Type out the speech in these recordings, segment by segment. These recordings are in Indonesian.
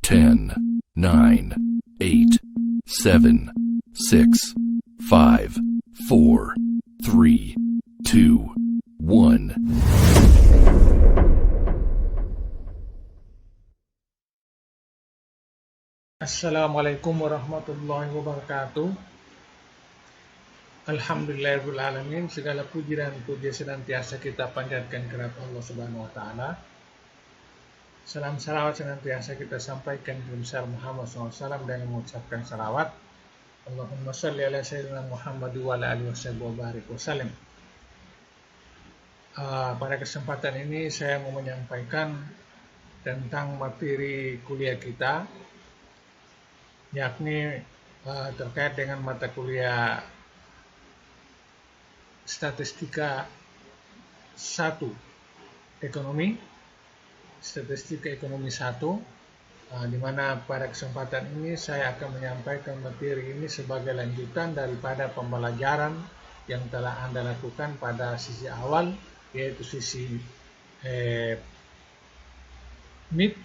10, 9, 8, 7, 6, 5, 4, 3, 2, 1. Assalamualaikum warahmatullahi wabarakatuh. Alhamdulillahirrahmanirrahim. Segala puji dan puji senantiasa kita panjatkan kepada Allah Subhanahu wa taala. Salam salawat senantiasa kita sampaikan kepada besar Muhammad SAW dengan mengucapkan salawat. Allahumma salli ala sayyidina Muhammad wa ala alihi wasallam. Pada kesempatan ini saya mau menyampaikan tentang materi kuliah kita, yakni terkait dengan mata kuliah Statistika 1 Ekonomi, Statistika Ekonomi 1, di mana pada kesempatan ini saya akan menyampaikan materi ini sebagai lanjutan daripada pembelajaran yang telah Anda lakukan pada sisi awal, yaitu sisi MIT.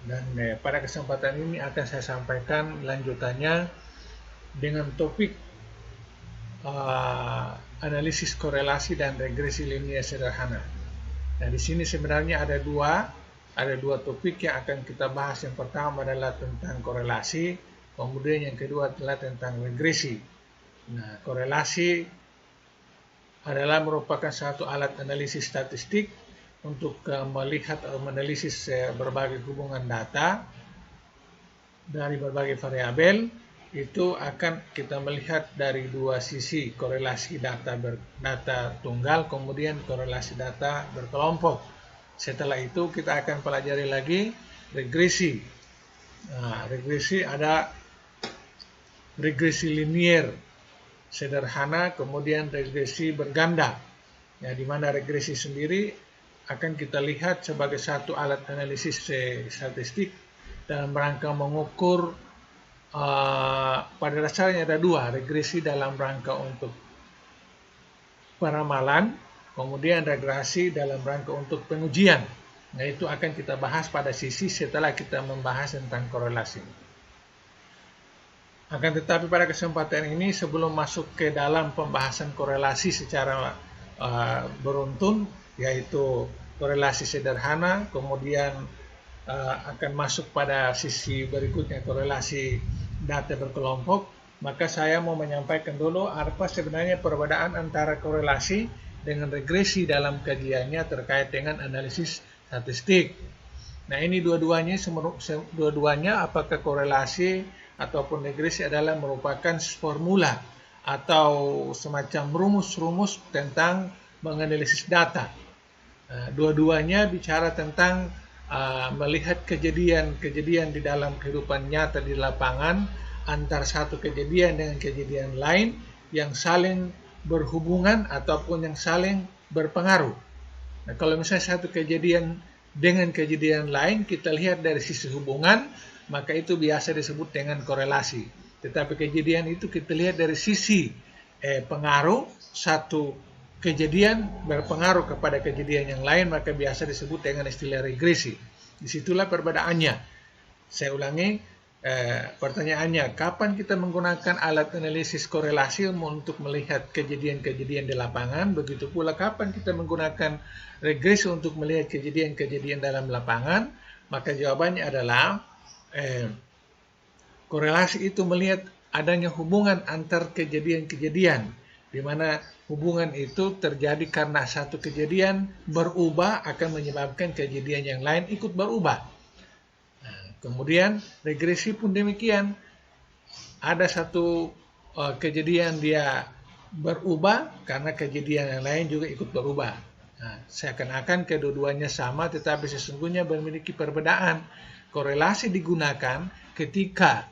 Dan pada kesempatan ini akan saya sampaikan lanjutannya dengan topik analisis korelasi dan regresi linier sederhana. Nah, di sini sebenarnya ada dua topik yang akan kita bahas. Yang pertama adalah tentang korelasi, kemudian yang kedua adalah tentang regresi. Nah, korelasi adalah merupakan satu alat analisis statistik untuk melihat atau menganalisis berbagai hubungan data dari berbagai variabel. Itu akan kita melihat dari dua sisi, korelasi data tunggal, kemudian korelasi data berkelompok. Setelah itu kita akan pelajari lagi regresi. Nah, regresi ada regresi linier sederhana, kemudian regresi berganda. Ya, di mana regresi sendiri akan kita lihat sebagai satu alat analisis statistik dalam rangka mengukur, pada dasarnya ada dua, regresi dalam rangka untuk peramalan, kemudian regresi dalam rangka untuk pengujian. Nah, itu akan kita bahas pada sisi setelah kita membahas tentang korelasi. Akan tetapi pada kesempatan ini, sebelum masuk ke dalam pembahasan korelasi secara beruntun, yaitu korelasi sederhana, kemudian akan masuk pada sisi berikutnya korelasi data berkelompok, maka saya mau menyampaikan dulu apa sebenarnya perbedaan antara korelasi dengan regresi dalam kajiannya terkait dengan analisis statistik. Nah, ini dua-duanya apakah korelasi ataupun regresi adalah merupakan formula atau semacam rumus-rumus tentang menganalisis data. Dua-duanya bicara tentang melihat kejadian-kejadian di dalam kehidupan nyata di lapangan, antara satu kejadian dengan kejadian lain yang saling berhubungan ataupun yang saling berpengaruh. Nah, kalau misalnya satu kejadian dengan kejadian lain kita lihat dari sisi hubungan, maka itu biasa disebut dengan korelasi. Tetapi kejadian itu kita lihat dari sisi pengaruh, satu kejadian berpengaruh kepada kejadian yang lain, maka biasa disebut dengan istilah regresi. Disitulah perbedaannya. Saya ulangi, pertanyaannya, kapan kita menggunakan alat analisis korelasi untuk melihat kejadian-kejadian di lapangan? Begitu pula kapan kita menggunakan regresi untuk melihat kejadian-kejadian dalam lapangan? Maka jawabannya adalah korelasi itu melihat adanya hubungan antar kejadian-kejadian, di mana hubungan itu terjadi karena satu kejadian berubah akan menyebabkan kejadian yang lain ikut berubah. Nah, kemudian regresi pun demikian. Ada satu kejadian dia berubah karena kejadian yang lain juga ikut berubah. Nah, seakan-akan kedua-duanya sama, tetapi sesungguhnya memiliki perbedaan. Korelasi digunakan ketika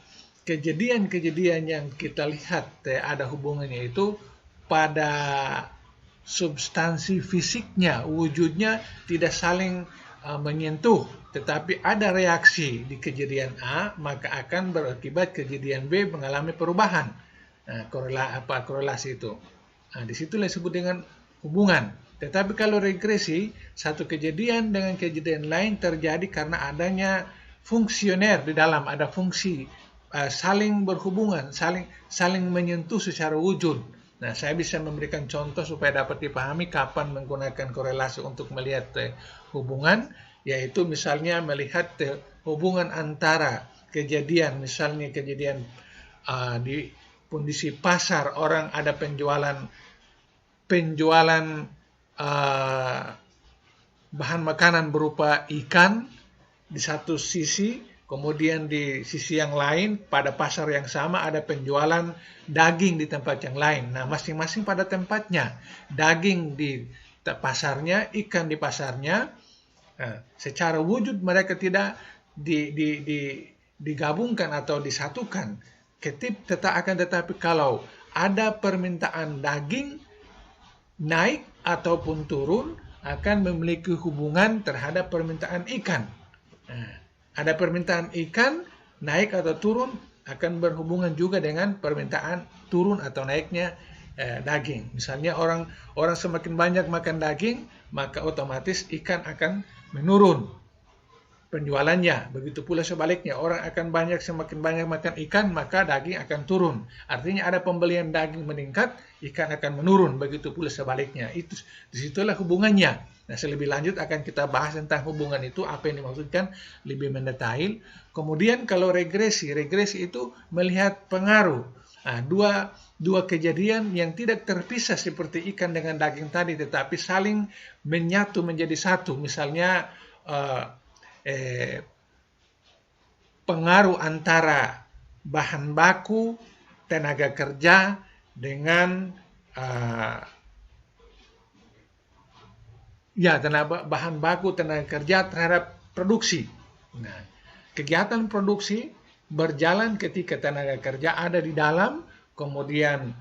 kejadian-kejadian yang kita lihat ada hubungannya itu pada substansi fisiknya, wujudnya tidak saling menyentuh, tetapi ada reaksi di kejadian A, maka akan berakibat kejadian B mengalami perubahan. Nah, korelasi itu. Nah, disitulah disebut dengan hubungan. Tetapi kalau regresi, satu kejadian dengan kejadian lain terjadi karena adanya fungsioner di dalam, ada fungsi saling berhubungan, saling menyentuh secara wujud. Nah, saya bisa memberikan contoh supaya dapat dipahami kapan menggunakan korelasi untuk melihat hubungan, yaitu misalnya melihat hubungan antara kejadian, misalnya kejadian di kondisi pasar, orang ada penjualan bahan makanan berupa ikan di satu sisi, kemudian di sisi yang lain pada pasar yang sama ada penjualan daging di tempat yang lain. Nah, masing-masing pada tempatnya, daging di pasarnya, ikan di pasarnya. Nah, secara wujud mereka tidak digabungkan atau disatukan. Tetapi kalau ada permintaan daging naik ataupun turun, akan memiliki hubungan terhadap permintaan ikan. Nah, ada permintaan ikan naik atau turun, akan berhubungan juga dengan permintaan turun atau naiknya daging. Misalnya orang semakin banyak makan daging, maka otomatis ikan akan menurun penjualannya. Begitu pula sebaliknya, orang akan semakin banyak makan ikan, maka daging akan turun. Artinya ada pembelian daging meningkat, ikan akan menurun. Begitu pula sebaliknya. Disitulah hubungannya. Nah, lebih lanjut akan kita bahas tentang hubungan itu, apa yang dimaksudkan lebih mendetail. Kemudian kalau regresi itu melihat pengaruh. Nah, dua kejadian yang tidak terpisah seperti ikan dengan daging tadi, tetapi saling menyatu menjadi satu. Misalnya pengaruh antara bahan baku, tenaga kerja dengan bahan baku, tenaga kerja terhadap produksi. Nah, kegiatan produksi berjalan ketika tenaga kerja ada di dalam, kemudian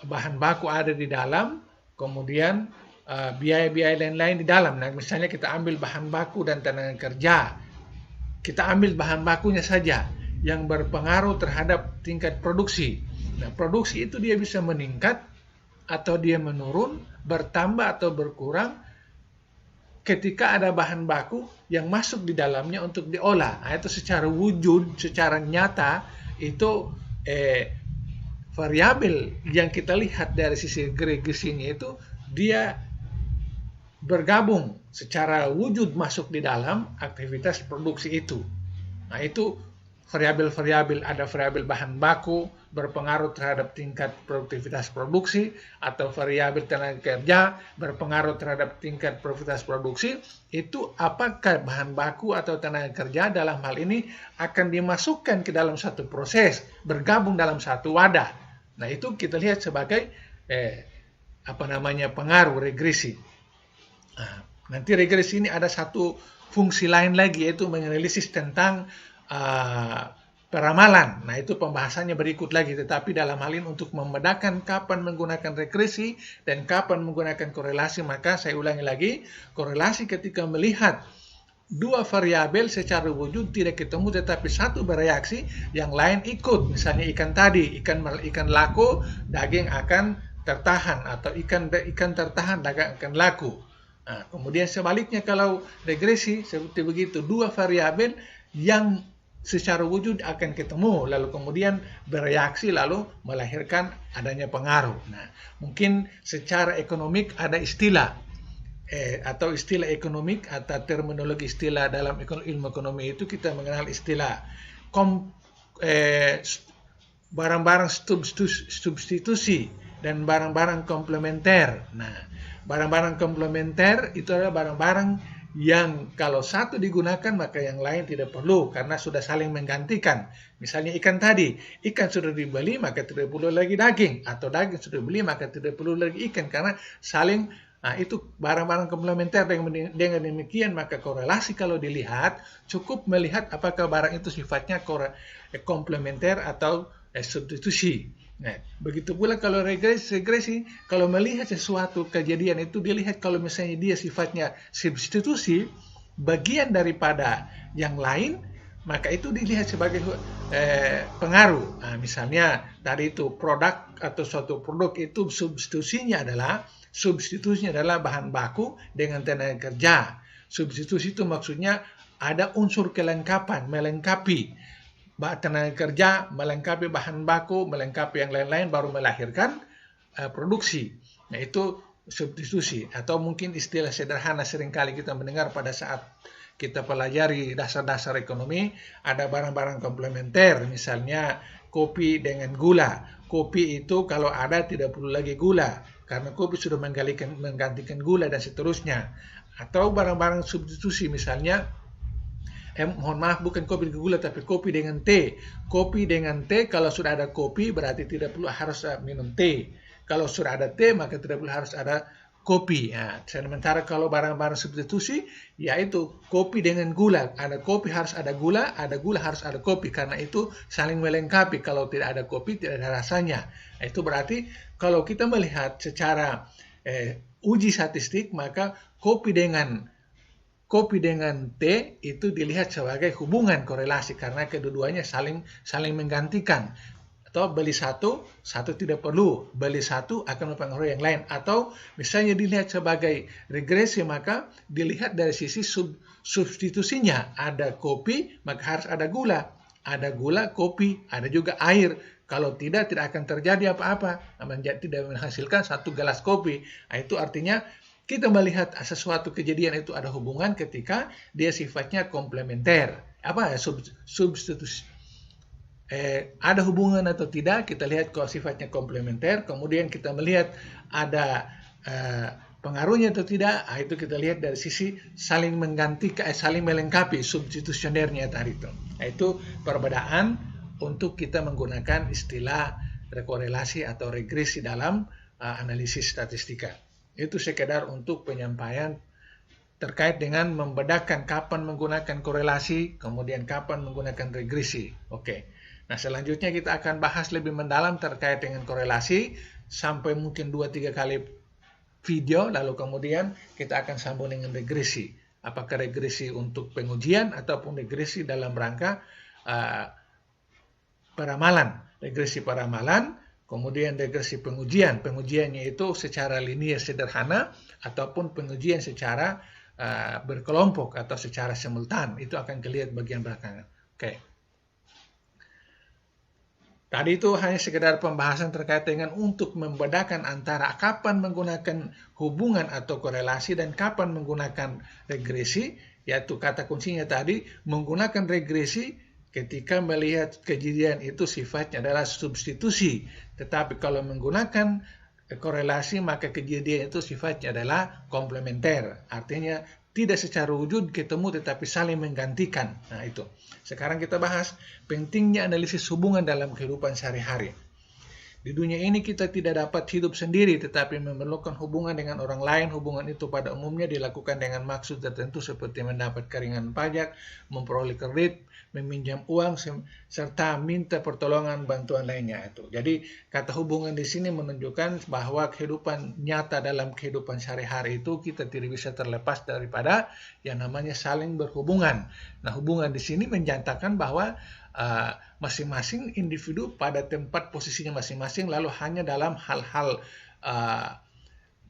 bahan baku ada di dalam, kemudian biaya-biaya lain-lain di dalam. Nah, misalnya kita ambil bahan baku dan tenaga kerja. Kita ambil bahan bakunya saja yang berpengaruh terhadap tingkat produksi. Nah, produksi itu dia bisa meningkat atau dia menurun, bertambah atau berkurang ketika ada bahan baku yang masuk di dalamnya untuk diolah. Nah, itu secara wujud, secara nyata itu variabel yang kita lihat dari sisi regresinya itu dia bergabung secara wujud masuk di dalam aktivitas produksi itu. Nah, itu variabel-variabel, ada variabel bahan baku berpengaruh terhadap tingkat produktivitas produksi, atau variabel tenaga kerja berpengaruh terhadap tingkat produktivitas produksi. Itu apakah bahan baku atau tenaga kerja dalam hal ini akan dimasukkan ke dalam satu proses, bergabung dalam satu wadah. Nah, itu kita lihat sebagai pengaruh regresi. Nah, nanti regresi ini ada satu fungsi lain lagi, yaitu menganalisis tentang peramalan. Nah, itu pembahasannya berikut lagi, tetapi dalam hal ini untuk membedakan kapan menggunakan regresi dan kapan menggunakan korelasi, maka saya ulangi lagi, korelasi ketika melihat dua variabel secara wujud tidak ketemu tetapi satu bereaksi, yang lain ikut. Misalnya ikan tadi, ikan laku, daging akan tertahan, atau ikan tertahan, daging akan laku. Nah, kemudian sebaliknya kalau regresi seperti begitu, dua variabel yang secara wujud akan ketemu, lalu kemudian bereaksi, lalu melahirkan adanya pengaruh. Nah, mungkin secara ekonomik ada istilah atau istilah ekonomik atau terminologi istilah dalam ilmu ekonomi itu kita mengenal istilah barang-barang substitusi dan barang-barang komplementer. Nah, barang-barang komplementer itu adalah barang-barang yang kalau satu digunakan maka yang lain tidak perlu karena sudah saling menggantikan. Misalnya ikan tadi, ikan sudah dibeli maka tidak perlu lagi daging, atau daging sudah dibeli maka tidak perlu lagi ikan karena saling. Nah, itu barang-barang komplementer. Dengan demikian maka korelasi kalau dilihat cukup melihat apakah barang itu sifatnya komplementer atau substitusi. Nah, begitu pula kalau regresi, kalau melihat sesuatu kejadian itu dilihat kalau misalnya dia sifatnya substitusi, bagian daripada yang lain, maka itu dilihat sebagai pengaruh. Nah, misalnya tadi itu produk atau suatu produk itu substitusinya adalah bahan baku dengan tenaga kerja. Substitusi itu maksudnya ada unsur kelengkapan, melengkapi tenaga kerja, melengkapi bahan baku, melengkapi yang lain-lain, baru melahirkan produksi. Nah, itu substitusi, atau mungkin istilah sederhana seringkali kita mendengar pada saat kita pelajari dasar-dasar ekonomi, ada barang-barang komplementer, misalnya kopi dengan gula. Kopi itu kalau ada tidak perlu lagi gula, karena kopi sudah menggantikan gula dan seterusnya. Atau barang-barang substitusi, misalnya mohon maaf, bukan kopi dengan gula tapi kopi dengan teh. Kopi dengan teh, kalau sudah ada kopi berarti tidak perlu harus minum teh. Kalau sudah ada teh maka tidak perlu harus ada kopi. Nah, sementara kalau barang-barang substitusi, yaitu kopi dengan gula. Ada kopi harus ada gula harus ada kopi, karena itu saling melengkapi. Kalau tidak ada kopi tidak ada rasanya. Nah, itu berarti kalau kita melihat secara uji statistik, maka kopi dengan teh itu dilihat sebagai hubungan korelasi, karena kedua-duanya saling menggantikan. Atau beli satu tidak perlu, beli satu akan mempengaruhi yang lain. Atau misalnya dilihat sebagai regresi, maka dilihat dari sisi substitusinya. Ada kopi maka harus ada gula, kopi, ada juga air. Kalau tidak akan terjadi apa-apa, tidak menghasilkan satu gelas kopi. Nah, itu artinya kita melihat sesuatu kejadian itu ada hubungan ketika dia sifatnya komplementer. Substitusi. Ada hubungan atau tidak, kita lihat kalau sifatnya komplementer. Kemudian kita melihat ada pengaruhnya atau tidak, itu kita lihat dari sisi saling menggantikan, saling melengkapi, substitusionernya tadi itu. Itu perbedaan untuk kita menggunakan istilah rekorelasi atau regresi dalam analisis statistika. Itu sekedar untuk penyampaian terkait dengan membedakan kapan menggunakan korelasi, kemudian kapan menggunakan regresi. Oke. Nah, selanjutnya kita akan bahas lebih mendalam terkait dengan korelasi sampai mungkin 2-3 kali video, lalu kemudian kita akan sambung dengan regresi. Apakah regresi untuk pengujian ataupun regresi dalam rangka peramalan. Regresi peramalan, kemudian regresi pengujian. Pengujiannya itu secara linier sederhana ataupun pengujian secara berkelompok atau secara simultan. Itu akan kelihatan bagian belakangan. Oke. Tadi itu hanya sekedar pembahasan terkait dengan untuk membedakan antara kapan menggunakan hubungan atau korelasi dan kapan menggunakan regresi, yaitu kata kuncinya tadi, menggunakan regresi ketika melihat kejadian itu sifatnya adalah substitusi. Tetapi kalau menggunakan korelasi maka kejadian itu sifatnya adalah komplementer. Artinya tidak secara wujud ketemu tetapi saling menggantikan. Nah, itu. Sekarang kita bahas pentingnya analisis hubungan dalam kehidupan sehari-hari. Di dunia ini kita tidak dapat hidup sendiri tetapi memerlukan hubungan dengan orang lain. Hubungan itu pada umumnya dilakukan dengan maksud tertentu seperti mendapat keringanan pajak, memperoleh kredit, meminjam uang, serta minta pertolongan bantuan lainnya itu. Jadi kata hubungan di sini menunjukkan bahwa kehidupan nyata dalam kehidupan sehari-hari itu kita tidak bisa terlepas daripada yang namanya saling berhubungan. Nah, hubungan di sini menjantakan bahwa masing-masing individu pada tempat posisinya masing-masing, lalu hanya dalam hal-hal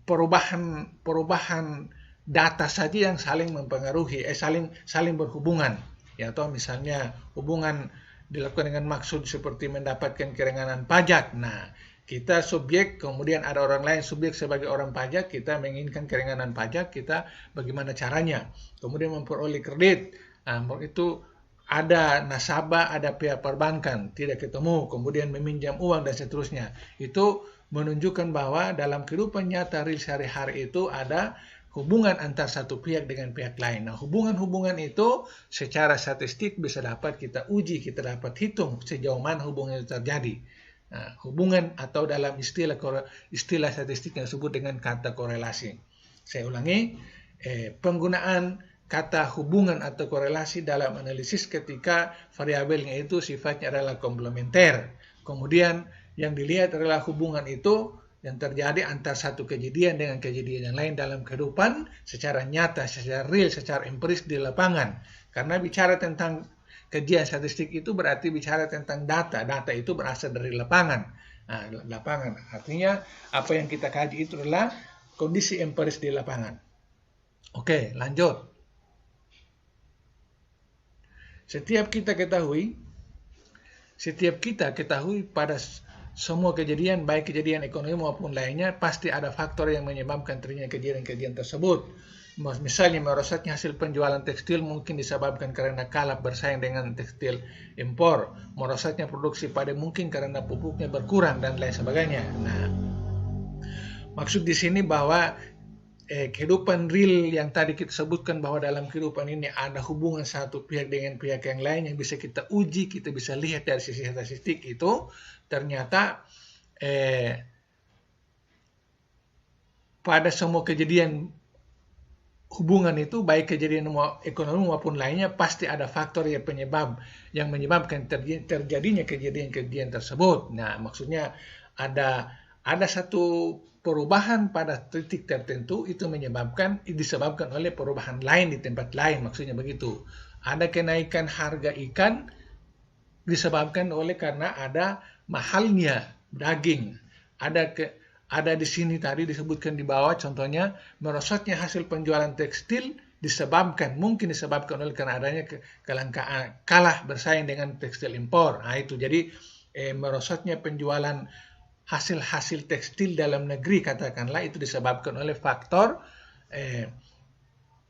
perubahan data saja yang saling mempengaruhi, saling berhubungan. Ya, atau misalnya hubungan dilakukan dengan maksud seperti mendapatkan keringanan pajak. Nah, kita subjek, kemudian ada orang lain subjek sebagai orang pajak, kita menginginkan keringanan pajak, kita bagaimana caranya. Kemudian memperoleh kredit, nah, itu ada nasabah, ada pihak perbankan, tidak ketemu, kemudian meminjam uang dan seterusnya. Itu menunjukkan bahwa dalam kehidupan nyata real sehari-hari itu ada hubungan antar satu pihak dengan pihak lain. Nah, hubungan-hubungan itu secara statistik bisa dapat kita uji, kita dapat hitung sejauh mana hubungan itu terjadi. Nah, hubungan atau dalam istilah statistik yang disebut dengan kata korelasi. Saya ulangi, penggunaan kata hubungan atau korelasi dalam analisis ketika variabelnya itu sifatnya adalah komplementer. Kemudian yang dilihat adalah hubungan itu yang terjadi antar satu kejadian dengan kejadian yang lain dalam kehidupan secara nyata, secara real, secara empiris di lapangan. Karena bicara tentang kajian statistik itu berarti bicara tentang data. Data itu berasal dari lapangan. Nah, lapangan artinya apa yang kita kaji itu adalah kondisi empiris di lapangan. Oke, lanjut. Setiap kita ketahui pada semua kejadian, baik kejadian ekonomi maupun lainnya, pasti ada faktor yang menyebabkan terjadinya kejadian-kejadian tersebut. Misalnya merosotnya hasil penjualan tekstil mungkin disebabkan karena kalah bersaing dengan tekstil impor. Merosotnya produksi padi mungkin karena pupuknya berkurang dan lain sebagainya. Nah, maksud di sini bahwa kehidupan real yang tadi kita sebutkan, bahwa dalam kehidupan ini ada hubungan satu pihak dengan pihak yang lain yang bisa kita uji, kita bisa lihat dari sisi statistik itu, ternyata pada semua kejadian hubungan itu, baik kejadian ekonomi maupun lainnya, pasti ada faktor yang menyebabkan terjadinya kejadian-kejadian tersebut. Nah, maksudnya ada satu perubahan pada titik tertentu itu disebabkan oleh perubahan lain di tempat lain, maksudnya begitu. Ada kenaikan harga ikan disebabkan karena ada mahalnya daging. Ada di sini tadi disebutkan di bawah, contohnya merosotnya hasil penjualan tekstil mungkin disebabkan oleh karena adanya kelangkaan, kalah bersaing dengan tekstil impor. Nah, itu jadi merosotnya penjualan hasil tekstil dalam negeri, katakanlah, itu disebabkan oleh faktor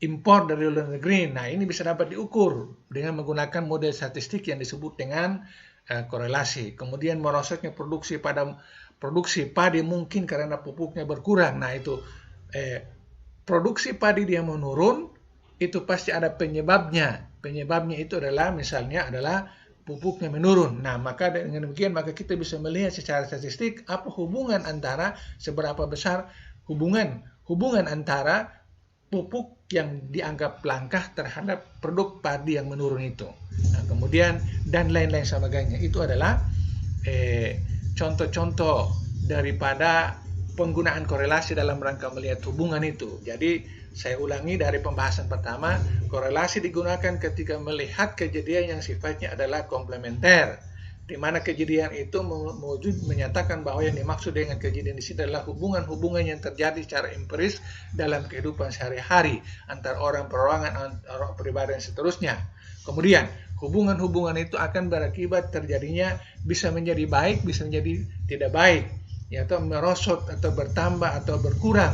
impor dari luar negeri. Nah, ini bisa dapat diukur dengan menggunakan model statistik yang disebut dengan korelasi. Kemudian merosotnya produksi padi mungkin karena pupuknya berkurang. Nah, itu produksi padi dia menurun, itu pasti ada penyebabnya. Penyebabnya itu adalah pupuknya menurun. Nah, maka dengan demikian maka kita bisa melihat secara statistik apa hubungan antara seberapa besar hubungan antara pupuk yang dianggap langka terhadap produk padi yang menurun itu. Nah, kemudian dan lain-lain sebagainya. Itu adalah contoh-contoh daripada penggunaan korelasi dalam rangka melihat hubungan itu. Jadi saya ulangi dari pembahasan pertama, korelasi digunakan ketika melihat kejadian yang sifatnya adalah komplementer, di mana kejadian itu menyatakan bahwa yang dimaksud dengan kejadian di sini adalah hubungan-hubungan yang terjadi secara empiris dalam kehidupan sehari-hari antar orang, perorangan, orang pribadi dan seterusnya. Kemudian hubungan-hubungan itu akan berakibat terjadinya bisa menjadi baik, bisa menjadi tidak baik, atau merosot atau bertambah atau berkurang.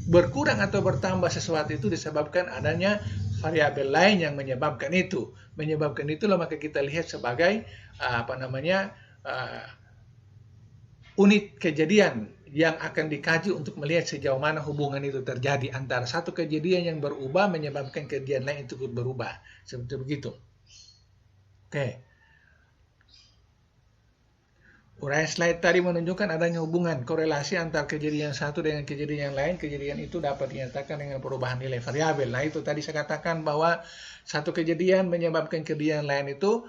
Berkurang atau bertambah sesuatu itu disebabkan adanya variabel lain yang menyebabkan itu. Menyebabkan itulah maka kita lihat sebagai unit kejadian yang akan dikaji untuk melihat sejauh mana hubungan itu terjadi antara satu kejadian yang berubah menyebabkan kejadian lain itu berubah. Seperti begitu. Oke. Uraian slide tadi menunjukkan adanya hubungan korelasi antara kejadian satu dengan kejadian yang lain. Kejadian itu dapat dinyatakan dengan perubahan nilai variabel. Nah, itu tadi saya katakan bahwa satu kejadian menyebabkan kejadian lain itu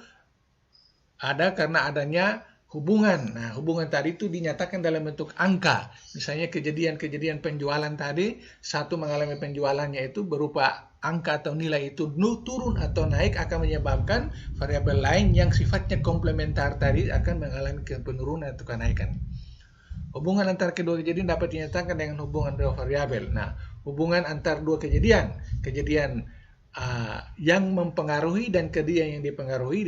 ada karena adanya hubungan. Nah, hubungan tadi itu dinyatakan dalam bentuk angka. Misalnya kejadian-kejadian penjualan tadi, satu mengalami penjualannya itu berupa angka atau nilai itu turun atau naik akan menyebabkan variabel lain yang sifatnya komplementar tadi akan mengalami penurunan atau kenaikan. Hubungan antara kedua kejadian dapat dinyatakan dengan hubungan dua variabel. Nah, hubungan antara dua kejadian yang mempengaruhi dan kejadian yang dipengaruhi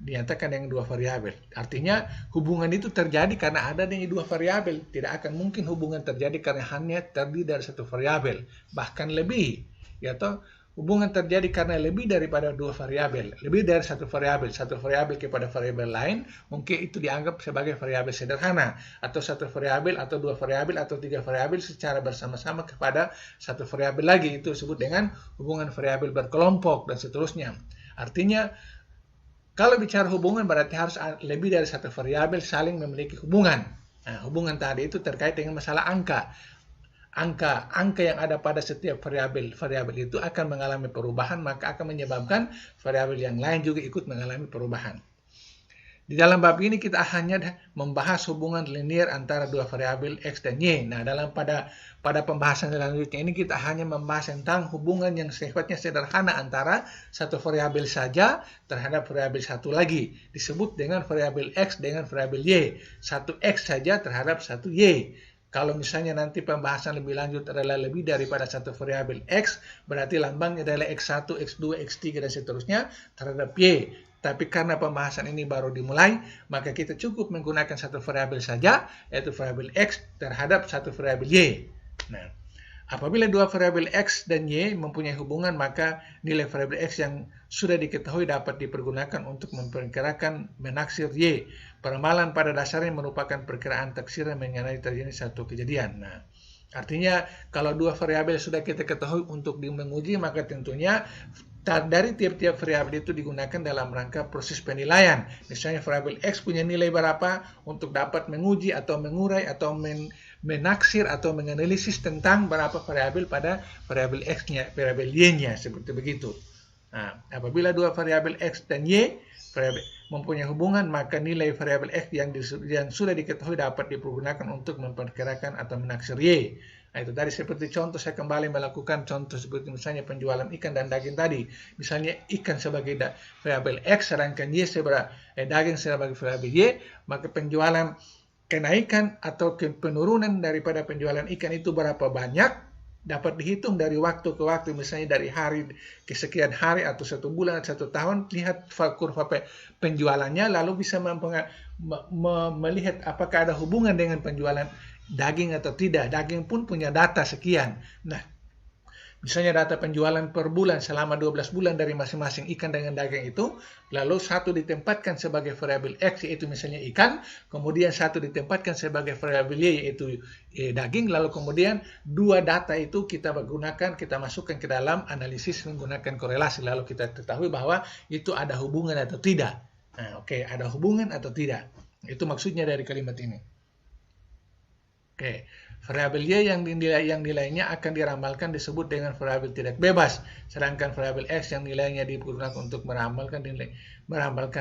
dinyatakan dengan dua variabel. Artinya hubungan itu terjadi karena ada dengan dua variabel. Tidak akan mungkin hubungan terjadi karena hanya terdiri dari satu variabel, bahkan lebih. Atau hubungan terjadi karena lebih daripada dua variabel, lebih dari satu variabel kepada variabel lain, mungkin itu dianggap sebagai variabel sederhana, atau satu variabel atau dua variabel atau tiga variabel secara bersama-sama kepada satu variabel lagi, itu disebut dengan hubungan variabel berkelompok dan seterusnya. Artinya kalau bicara hubungan berarti harus lebih dari satu variabel saling memiliki hubungan. Nah, hubungan tadi itu terkait dengan masalah angka. Angka yang ada pada setiap variabel itu akan mengalami perubahan, maka akan menyebabkan variabel yang lain juga ikut mengalami perubahan. Di dalam bab ini kita hanya membahas hubungan linear antara dua variabel X dan Y. Nah, pada pembahasan selanjutnya ini kita hanya membahas tentang hubungan yang sifatnya sederhana antara satu variabel saja terhadap variabel satu lagi. Disebut dengan variabel X dengan variabel Y. Satu X saja terhadap satu Y. Kalau misalnya nanti pembahasan lebih lanjut adalah lebih daripada satu variabel X, berarti lambangnya adalah X1, X2, X3, dan seterusnya terhadap Y. Tapi karena pembahasan ini baru dimulai, maka kita cukup menggunakan satu variabel saja, yaitu variabel X terhadap satu variabel Y. Nah, apabila dua variabel X dan Y mempunyai hubungan, maka nilai variabel X yang sudah diketahui dapat dipergunakan untuk memperkirakan menaksir Y. Peramalan pada dasarnya merupakan perkiraan taksiran mengenai terjadi satu kejadian. Nah, artinya kalau dua variabel sudah kita ketahui untuk menguji, maka tentunya dari tiap-tiap variabel itu digunakan dalam rangka proses penilaian. Misalnya variabel X punya nilai berapa untuk dapat menguji atau mengurai atau menaksir atau menganalisis tentang berapa variabel pada variabel X-nya, variabel Y-nya, seperti begitu. Nah, apabila dua variabel X dan Y mempunyai hubungan, maka nilai variabel X yang sudah diketahui dapat dipergunakan untuk memperkirakan atau menaksir Y. Nah, itu tadi seperti contoh, saya kembali melakukan contoh seperti misalnya penjualan ikan dan daging tadi. Misalnya ikan sebagai variabel X, sedangkan Y daging sebagai variabel Y, maka penjualan kenaikan atau penurunan daripada penjualan ikan itu berapa banyak dapat dihitung dari waktu ke waktu, misalnya dari hari ke sekian hari atau 1 bulan atau 1 tahun, lihat kurva penjualannya, lalu bisa melihat apakah ada hubungan dengan penjualan daging atau tidak. Daging pun punya data sekian. Nah, misalnya data penjualan per bulan selama 12 bulan dari masing-masing ikan dengan daging itu, lalu satu ditempatkan sebagai variabel X, yaitu misalnya ikan, kemudian satu ditempatkan sebagai variabel Y, yaitu daging, lalu kemudian dua data itu kita gunakan, kita masukkan ke dalam analisis menggunakan korelasi, lalu kita ketahui bahwa itu ada hubungan atau tidak. Nah, oke, ada hubungan atau tidak. Itu maksudnya dari kalimat ini. Oke. Variabel Y yang nilainya akan diramalkan disebut dengan variabel tidak bebas, sedangkan variabel X yang nilainya digunakan untuk meramalkan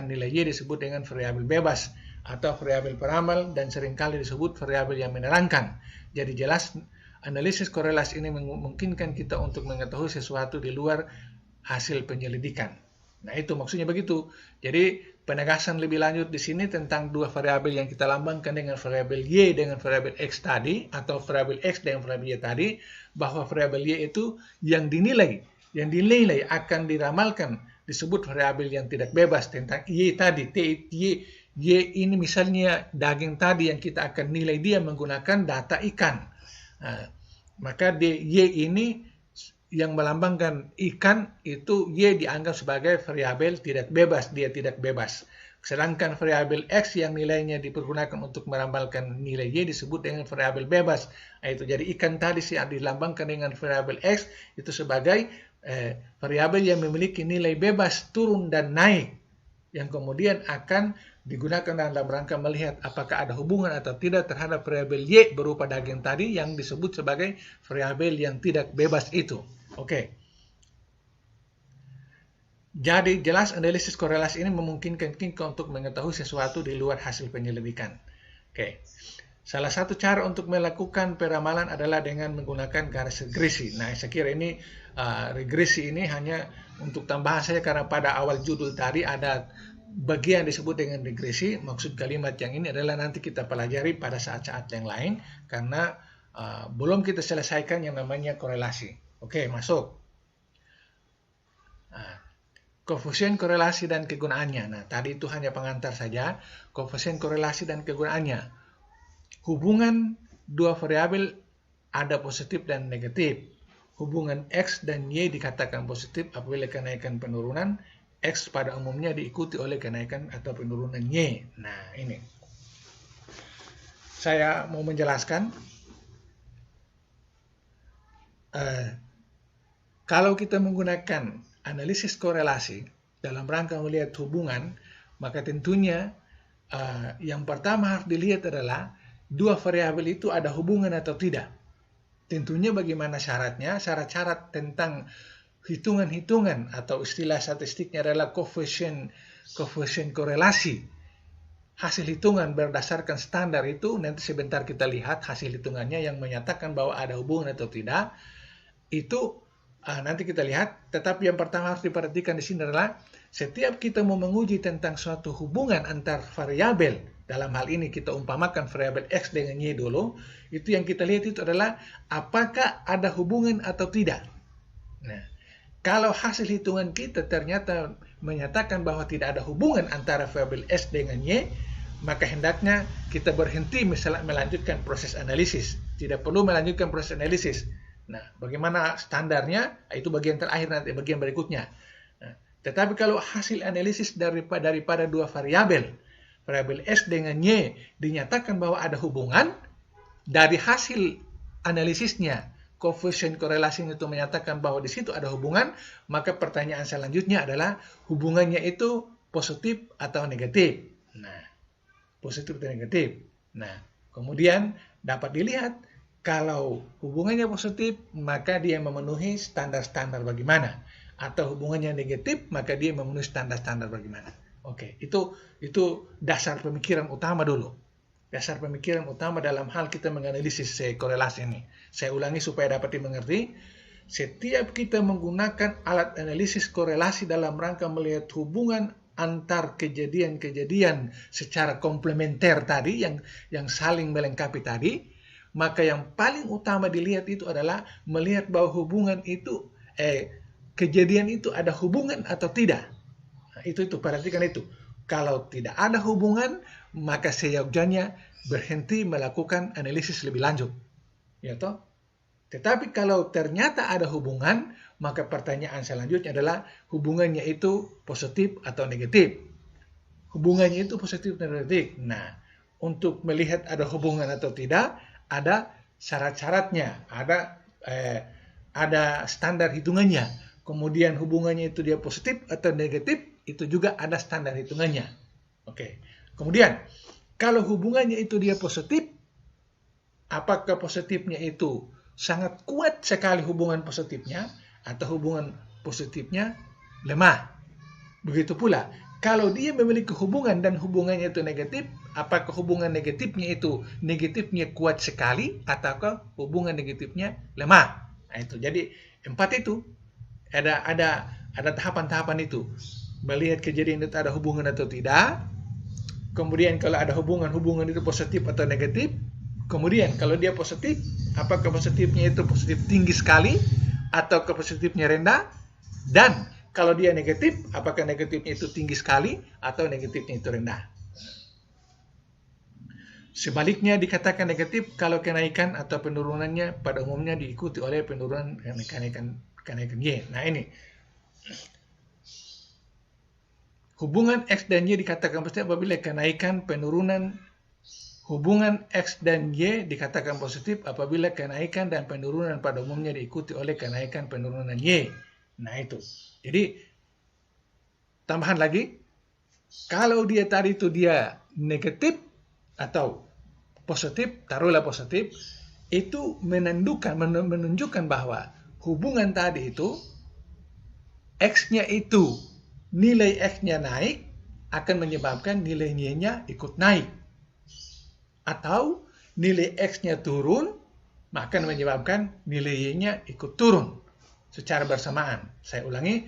nilai Y disebut dengan variabel bebas atau variabel peramal, dan seringkali disebut variabel yang menerangkan. Jadi jelas analisis korelasi ini memungkinkan kita untuk mengetahui sesuatu di luar hasil penyelidikan. Nah, itu maksudnya begitu. Jadi penegasan lebih lanjut di sini tentang dua variabel yang kita lambangkan dengan variabel Y dengan variabel X tadi, atau variabel X dengan variabel Y tadi, bahwa variabel Y itu yang dinilai akan diramalkan disebut variabel yang tidak bebas tentang Y tadi. Y ini misalnya daging tadi yang kita akan nilai dia menggunakan data ikan. Nah, maka Y ini yang melambangkan ikan itu Y dianggap sebagai variabel tidak bebas, dia tidak bebas. Sedangkan variabel X yang nilainya dipergunakan untuk meramalkan nilai Y disebut dengan variabel bebas. Nah, itu jadi ikan tadi yang dilambangkan dengan variabel X itu sebagai variabel yang memiliki nilai bebas turun dan naik, yang kemudian akan digunakan dalam rangka melihat apakah ada hubungan atau tidak terhadap variabel Y berupa daging tadi yang disebut sebagai variabel yang tidak bebas itu. Oke. Jadi jelas analisis korelasi ini memungkinkan kita untuk mengetahui sesuatu di luar hasil penyelidikan. Oke. Salah satu cara untuk melakukan peramalan adalah dengan menggunakan garis regresi. Nah, saya kira ini regresi ini hanya untuk tambahan saja karena pada awal judul tadi ada bagian disebut dengan regresi. Maksud kalimat yang ini adalah nanti kita pelajari pada saat-saat yang lain karena belum kita selesaikan yang namanya korelasi. Oke, masuk. Nah, koefisien korelasi dan kegunaannya. Nah, tadi itu hanya pengantar saja. Koefisien korelasi dan kegunaannya. Hubungan dua variabel ada positif dan negatif. Hubungan X dan Y dikatakan positif apabila kenaikan penurunan X pada umumnya diikuti oleh kenaikan atau penurunan Y. Nah, ini. Saya mau menjelaskan. Kalau kita menggunakan analisis korelasi dalam rangka melihat hubungan, maka tentunya yang pertama harus dilihat adalah dua variabel itu ada hubungan atau tidak. Tentunya bagaimana syaratnya? Syarat-syarat tentang hitungan-hitungan atau istilah statistiknya adalah koefisien korelasi. Hasil hitungan berdasarkan standar itu nanti sebentar kita lihat hasil hitungannya yang menyatakan bahwa ada hubungan atau tidak. Itu nanti kita lihat, tetapi yang pertama harus diperhatikan di sini adalah setiap kita mau menguji tentang suatu hubungan antar variabel dalam hal ini kita umpamakan variabel X dengan Y dulu, itu yang kita lihat itu adalah apakah ada hubungan atau tidak. Nah, kalau hasil hitungan kita ternyata menyatakan bahwa tidak ada hubungan antara variabel X dengan Y, maka hendaknya kita berhenti misalnya melanjutkan proses analisis. Tidak perlu melanjutkan proses analisis. Nah, bagaimana standarnya? Itu bagian terakhir nanti, bagian berikutnya. Nah, tetapi kalau hasil analisis daripada dua variabel X dengan Y dinyatakan bahwa ada hubungan, dari hasil analisisnya, koefisien korelasi itu menyatakan bahwa di situ ada hubungan, maka pertanyaan selanjutnya adalah hubungannya itu positif atau negatif. Nah, positif atau negatif. Nah, kemudian dapat dilihat kalau hubungannya positif, maka dia memenuhi standar-standar bagaimana. Atau hubungannya negatif, maka dia memenuhi standar-standar bagaimana. Oke, itu dasar pemikiran utama dulu. Dasar pemikiran utama dalam hal kita menganalisis korelasi ini. Saya ulangi supaya dapat dimengerti. Setiap kita menggunakan alat analisis korelasi dalam rangka melihat hubungan antar kejadian-kejadian secara komplementer tadi, yang saling melengkapi tadi, maka yang paling utama dilihat itu adalah melihat bahwa hubungan itu, kejadian itu ada hubungan atau tidak. Nah, itu perhatikan itu. Kalau tidak ada hubungan, maka seyogyanya berhenti melakukan analisis lebih lanjut. Ya toh? Tetapi kalau ternyata ada hubungan, maka pertanyaan selanjutnya adalah hubungannya itu positif atau negatif. Hubungannya itu positif atau negatif. Nah, untuk melihat ada hubungan atau tidak, ada syarat-syaratnya, ada standar hitungannya. Kemudian hubungannya itu dia positif atau negatif, itu juga ada standar hitungannya. Oke. Kemudian, kalau hubungannya itu dia positif, apakah positifnya itu sangat kuat sekali hubungan positifnya, atau hubungan positifnya lemah? Begitu pula, kalau dia memiliki hubungan dan hubungannya itu negatif, apakah hubungan negatifnya kuat sekali, ataukah hubungan negatifnya lemah? Nah, itu. Jadi 4 itu ada tahapan-tahapan itu. Melihat kejadian itu ada hubungan atau tidak. Kemudian kalau ada hubungan itu positif atau negatif. Kemudian kalau dia positif, apakah positifnya itu positif tinggi sekali atau positifnya rendah? Dan kalau dia negatif, apakah negatifnya itu tinggi sekali atau negatifnya itu rendah? Sebaliknya dikatakan negatif kalau kenaikan atau penurunannya pada umumnya diikuti oleh penurunan kenaikan Y. Nah, ini hubungan X dan Y dikatakan positif apabila kenaikan penurunan. Hubungan X dan Y dikatakan positif apabila kenaikan dan penurunan pada umumnya diikuti oleh kenaikan penurunan Y. Nah, itu. Jadi, tambahan lagi, kalau dia tadi itu dia negatif atau positif, taruhlah positif, itu menunjukkan bahwa hubungan tadi itu, X-nya itu, nilai X-nya naik, akan menyebabkan nilai Y-nya ikut naik. Atau nilai X-nya turun, maka menyebabkan nilai Y-nya ikut turun secara bersamaan. Saya ulangi,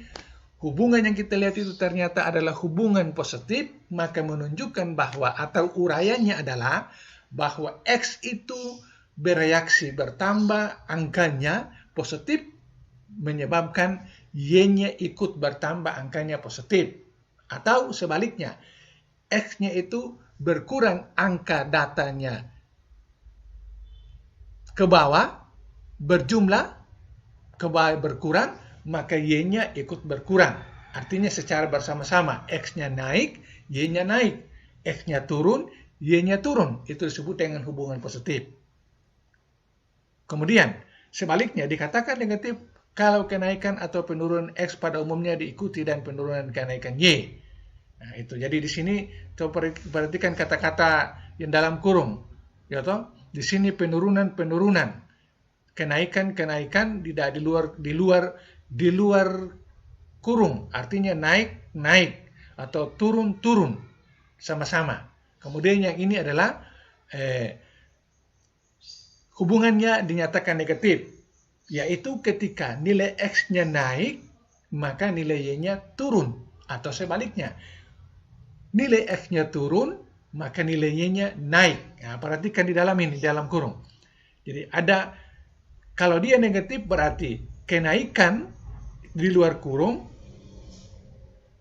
hubungan yang kita lihat itu ternyata adalah hubungan positif, maka menunjukkan bahwa, atau uraiannya adalah bahwa X itu bereaksi bertambah angkanya positif, menyebabkan Y-nya ikut bertambah angkanya positif. Atau sebaliknya, X-nya itu berkurang angka datanya ke bawah, berjumlah, ke bawah berkurang, maka Y-nya ikut berkurang. Artinya secara bersama-sama, X-nya naik, Y-nya naik. X-nya turun, Y-nya turun. Itu disebut dengan hubungan positif. Kemudian, sebaliknya dikatakan negatif kalau kenaikan atau penurunan X pada umumnya diikuti dan penurunan kenaikan Y. Nah, itu. Jadi di sini coba perhatikan kata-kata yang dalam kurung. Ya toh? Di sini penurunan-penurunan. Kenaikan-kenaikan tidak di luar kurung. Artinya naik-naik atau turun-turun sama-sama. Kemudian yang ini adalah hubungannya dinyatakan negatif, yaitu ketika nilai X-nya naik, maka nilai Y-nya turun, atau sebaliknya. Nilai X-nya turun, maka nilai Y-nya naik. Nah, perhatikan di dalam ini, di dalam kurung. Jadi ada, kalau dia negatif berarti kenaikan di luar kurung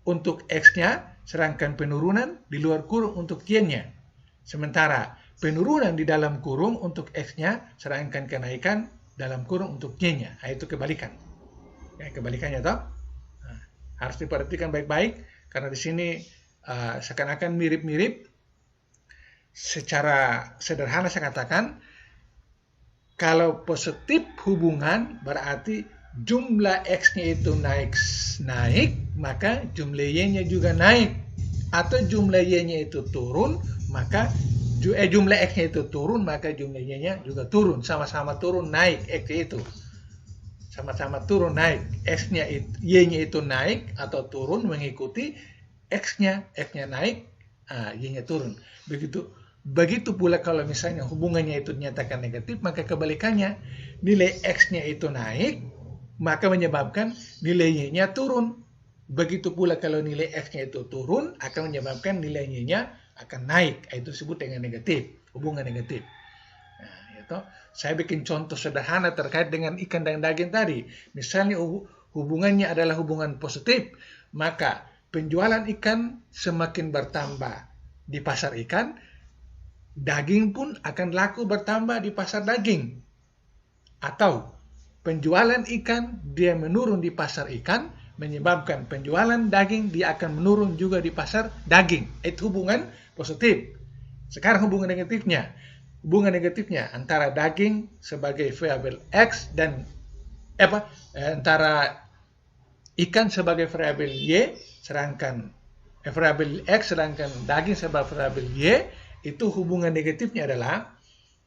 untuk X-nya, sedangkan penurunan di luar kurung untuk Y-nya. Sementara penurunan di dalam kurung untuk X-nya, sedangkan kenaikan dalam kurung untuk Y-nya. Nah, itu kebalikan. Ya, kebalikannya toh. Nah, harus diperhatikan baik-baik, karena di sini seakan-akan mirip-mirip. Secara sederhana saya katakan, kalau positif hubungan berarti jumlah X-nya itu naik, maka jumlah Y-nya juga naik. Atau jumlah Y-nya itu turun, maka jumlah X-nya itu turun, maka jumlah Y-nya juga turun. Sama-sama turun, naik X itu. Sama-sama turun, naik. X-nya, Y-nya itu naik atau turun mengikuti X-nya. X-nya naik, Y-nya turun. Begitu pula kalau misalnya hubungannya itu dinyatakan negatif, maka kebalikannya, nilai X-nya itu naik, maka menyebabkan nilai Y-nya turun. Begitu pula kalau nilai X-nya itu turun, akan menyebabkan nilai Y-nya akan naik. Itu disebut dengan negatif, hubungan negatif. Nah, itu saya bikin contoh sederhana terkait dengan ikan dan daging tadi. Misalnya hubungannya adalah hubungan positif, maka penjualan ikan semakin bertambah di pasar ikan, daging pun akan laku bertambah di pasar daging. Atau penjualan ikan dia menurun di pasar ikan, menyebabkan penjualan daging dia akan menurun juga di pasar daging. Itu hubungan positif. Sekarang hubungan negatifnya. Hubungan negatifnya antara daging sebagai variabel X dan antara ikan sebagai variabel Y, sedangkan variabel X sedangkan daging sebagai variabel Y. Itu hubungan negatifnya adalah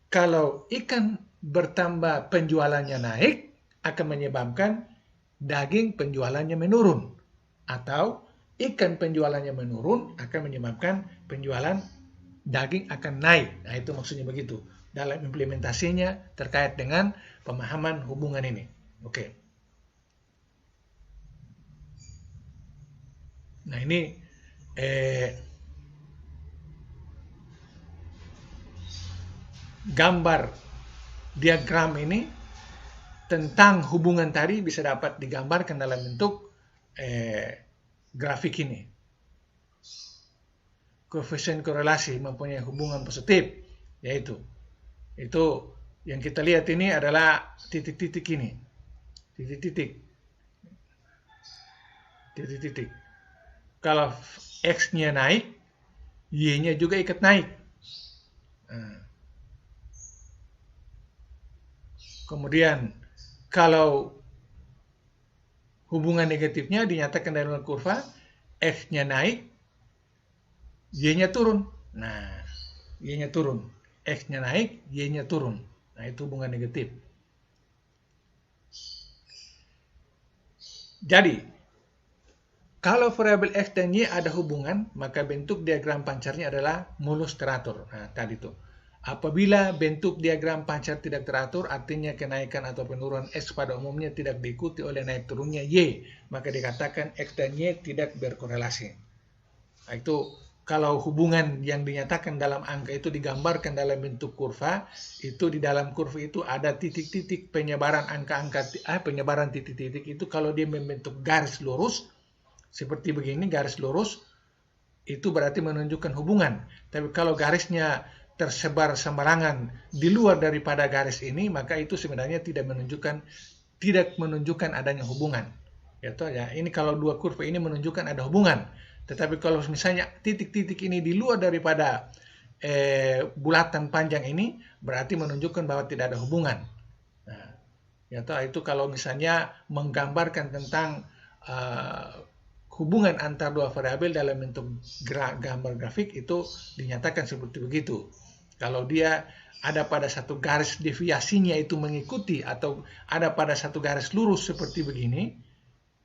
kalau ikan bertambah penjualannya naik, akan menyebabkan daging penjualannya menurun. Atau ikan penjualannya menurun akan menyebabkan penjualan daging akan naik. Nah, itu maksudnya begitu. Dalam implementasinya terkait dengan pemahaman hubungan ini. Oke. Nah, ini gambar diagram ini tentang hubungan tadi bisa dapat digambarkan dalam bentuk grafik ini. Koefisien korelasi mempunyai hubungan positif, yaitu itu yang kita lihat ini adalah titik-titik ini, titik-titik. Kalau X-nya naik, Y-nya juga ikut naik. Kemudian kalau hubungan negatifnya dinyatakan dalam kurva, X-nya naik, Y-nya turun. Nah, Y-nya turun. X-nya naik, Y-nya turun. Nah, itu hubungan negatif. Jadi, kalau variabel X dan Y ada hubungan, maka bentuk diagram pancarnya adalah mulus teratur. Nah, tadi tuh. Apabila bentuk diagram pancar tidak teratur, artinya kenaikan atau penurunan X pada umumnya tidak diikuti oleh naik turunnya Y, maka dikatakan X dan Y tidak berkorelasi. Nah, itu kalau hubungan yang dinyatakan dalam angka itu digambarkan dalam bentuk kurva, itu di dalam kurva itu ada titik-titik penyebaran angka-angka, penyebaran titik-titik itu kalau dia membentuk garis lurus, seperti begini, garis lurus, itu berarti menunjukkan hubungan. Tapi kalau garisnya tersebar sembarangan di luar daripada garis ini, maka itu sebenarnya tidak menunjukkan adanya hubungan. Ya, ini kalau dua kurva ini menunjukkan ada hubungan. Tetapi kalau misalnya titik-titik ini di luar daripada bulatan panjang ini, berarti menunjukkan bahwa tidak ada hubungan. Nah, itu kalau misalnya menggambarkan tentang hubungan antar dua variabel dalam bentuk gambar grafik, itu dinyatakan seperti begitu. Kalau dia ada pada satu garis deviasinya itu mengikuti atau ada pada satu garis lurus seperti begini,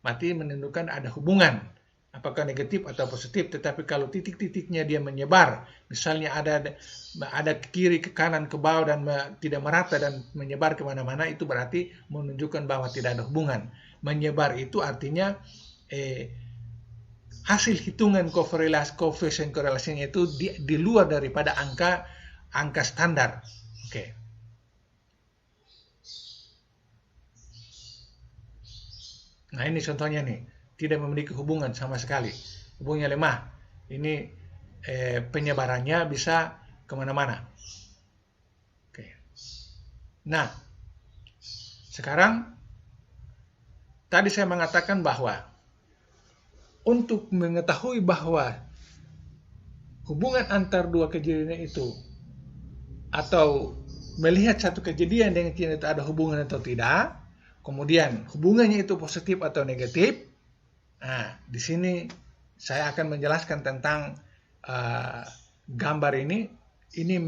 berarti menunjukkan ada hubungan, apakah negatif atau positif. Tetapi kalau titik-titiknya dia menyebar, misalnya ada ke kiri, ke kanan, ke bawah dan tidak merata dan menyebar kemana-mana, itu berarti menunjukkan bahwa tidak ada hubungan. Menyebar itu artinya hasil hitungan koefisien korelasinya itu di luar daripada angka standar. Oke. Nah, ini contohnya nih, tidak memiliki hubungan sama sekali, hubungannya lemah. Ini penyebarannya bisa kemana-mana. Oke. Nah, sekarang tadi saya mengatakan bahwa untuk mengetahui bahwa hubungan antar dua kejadian itu atau melihat satu kejadian dengan kejadian itu ada hubungan atau tidak, kemudian hubungannya itu positif atau negatif. Nah, di sini saya akan menjelaskan tentang gambar ini. Ini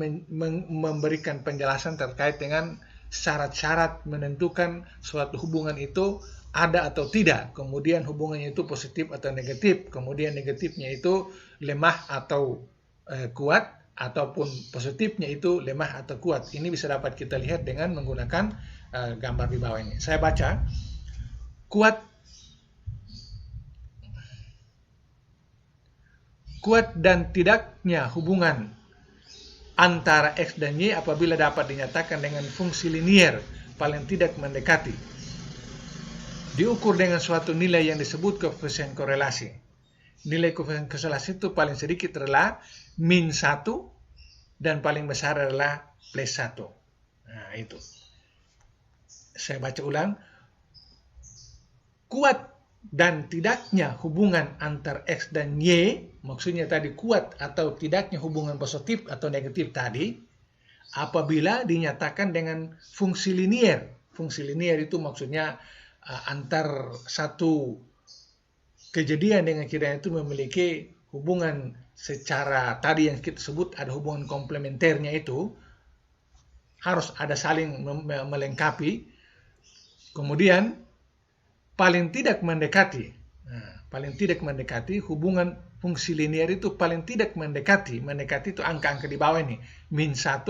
memberikan penjelasan terkait dengan syarat-syarat menentukan suatu hubungan itu ada atau tidak. Kemudian hubungannya itu positif atau negatif. Kemudian negatifnya itu lemah atau kuat, ataupun positifnya itu lemah atau kuat. Ini bisa dapat kita lihat dengan menggunakan gambar di bawah ini. Saya baca, kuat dan tidaknya hubungan antara X dan Y apabila dapat dinyatakan dengan fungsi linier paling tidak mendekati. Diukur dengan suatu nilai yang disebut koefisien korelasi. Nilai koefisien korelasi itu paling sedikit adalah min 1 dan paling besar adalah plus 1. Nah, itu. Saya baca ulang. Kuat dan tidaknya hubungan antar X dan Y, maksudnya tadi kuat atau tidaknya hubungan positif atau negatif tadi, apabila dinyatakan dengan fungsi linier. Fungsi linier itu maksudnya antar satu kejadian dengan kejadian itu memiliki hubungan secara tadi yang kita sebut ada hubungan komplementernya, itu harus ada saling melengkapi. Kemudian paling tidak mendekati. Nah, paling tidak mendekati hubungan fungsi linier itu paling tidak mendekati. Mendekati itu angka-angka di bawah ini, min 1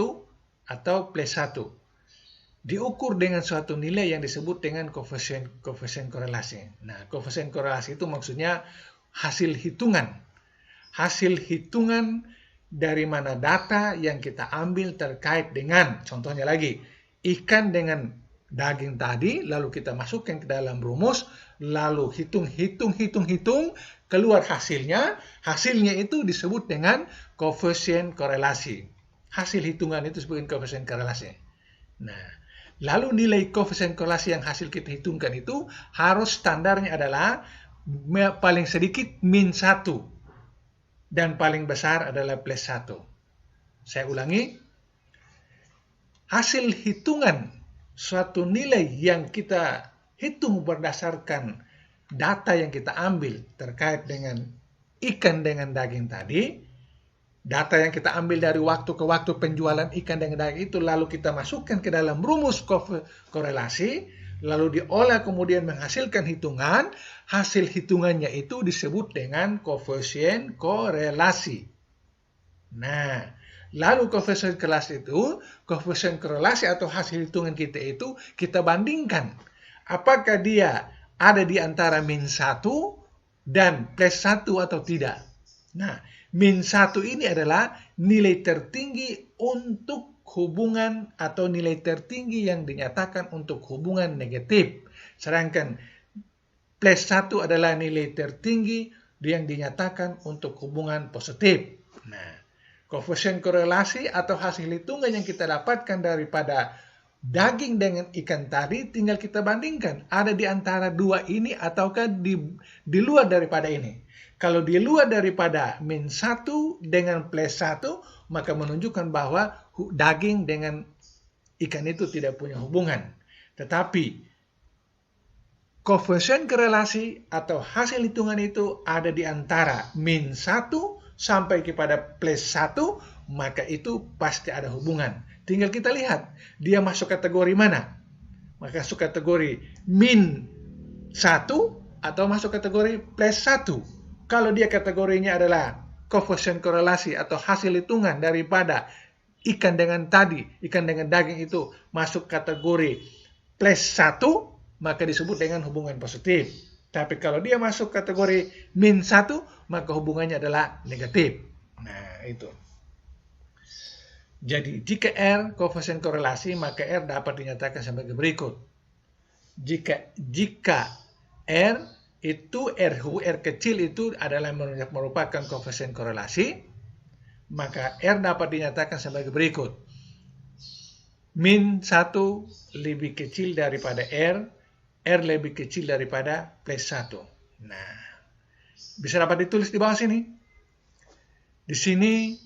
atau plus 1. Diukur dengan suatu nilai yang disebut dengan koefisien korelasi. Nah, koefisien korelasi itu maksudnya hasil hitungan. Hasil hitungan dari mana data yang kita ambil terkait dengan, contohnya lagi, ikan dengan daging tadi, lalu kita masukkan ke dalam rumus, lalu hitung, keluar hasilnya. Hasilnya itu disebut dengan koefisien korelasi. Hasil hitungan itu disebut koefisien korelasi. Nah, lalu nilai koefisien korelasi yang hasil kita hitungkan itu harus standarnya adalah paling sedikit min 1 dan paling besar adalah plus 1. Saya ulangi, hasil hitungan suatu nilai yang kita hitung berdasarkan data yang kita ambil terkait dengan ikan dengan daging tadi, data yang kita ambil dari waktu ke waktu penjualan ikan dengan daging itu, lalu kita masukkan ke dalam rumus korelasi, lalu diolah kemudian menghasilkan hitungan. Hasil hitungannya itu disebut dengan koefisien korelasi. Nah, lalu koefisien korelasi atau hasil hitungan kita itu kita bandingkan. Apakah dia ada di antara min 1 dan plus 1 atau tidak. Nah, min 1 ini adalah nilai tertinggi untuk hubungan atau nilai tertinggi yang dinyatakan untuk hubungan negatif. Sedangkan plus 1 adalah nilai tertinggi yang dinyatakan untuk hubungan positif. Nah, koefisien korelasi atau hasil hitungan yang kita dapatkan daripada daging dengan ikan tadi tinggal kita bandingkan. Ada di antara dua ini ataukah di luar daripada ini. Kalau di luar daripada min 1 dengan plus 1, maka menunjukkan bahwa daging dengan ikan itu tidak punya hubungan. Tetapi koefisien korelasi atau hasil hitungan itu ada di antara min 1 sampai kepada plus 1, maka itu pasti ada hubungan. Tinggal kita lihat, dia masuk kategori mana. Maka masuk kategori min 1 atau masuk kategori plus 1. Kalau dia kategorinya adalah koefisien korelasi atau hasil hitungan daripada ikan dengan daging itu masuk kategori plus 1, maka disebut dengan hubungan positif. Tapi kalau dia masuk kategori min 1, maka hubungannya adalah negatif. Nah, itu. Jadi, jika R koefisien korelasi, maka R dapat dinyatakan sebagai berikut. Jika R itu R kecil itu adalah merupakan koefisien korelasi, maka R dapat dinyatakan sebagai berikut. Min 1 lebih kecil daripada R lebih kecil daripada plus 1. Nah, bisa dapat ditulis di bawah sini. Di sini